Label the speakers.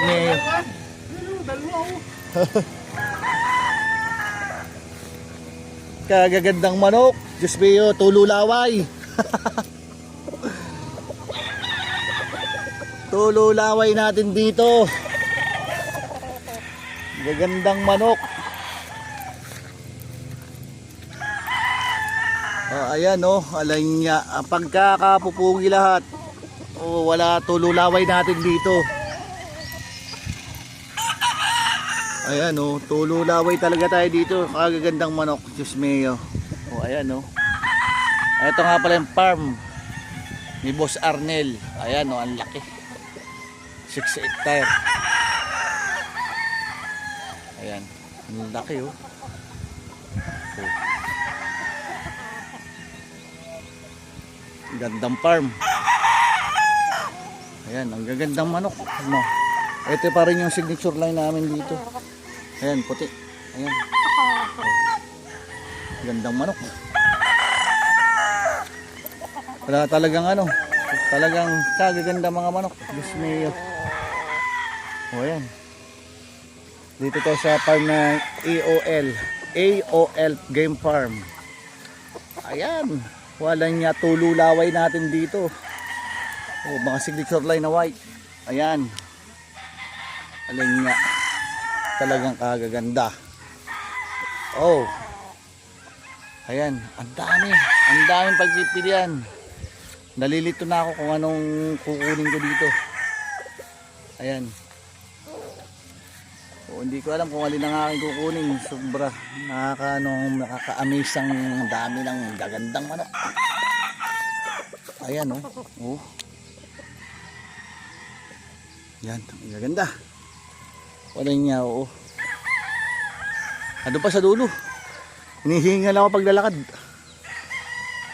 Speaker 1: me. Kagagandang manok. Diyos me, tululaway. Tululaway natin dito. Gagandang manok. Ayan alay niya. Pagkakapupungi lahat. Wala, tululaway natin dito. Ayan tululaway talaga tayo dito. Kagagandang manok. Diyos mio. Ayan ito nga pala yung farm ni Boss Arnel. Ayan ang laki. 6 hectare. Ayan, ang laki Gandang farm. Ayan, ang gagandang manok. Ito pa rin yung signature line namin dito. Ayan, puti. Ayan. Gandang manok. Wala talagang talagang kagaganda mga manok. Diyos mio. Ayan. Dito tayo sa farm na AOL Game Farm. Ayan. Walang niya tululaway natin dito. Mga signature line na white. Ayan. Alin niya. Talagang kagaganda. Ayan. Ang dami. Ang daming pagpipilian. Nalilito na ako kung anong kukunin ko dito. Ayan. Hindi ko alam kung alin ang aking kukunin. Sobra. Nakaka-amaze ang dami ng gagandang manok. Ayan Yan, ang gaganda. Wala niya Ano pa sa dulo? Hinihingal ako paglalakad.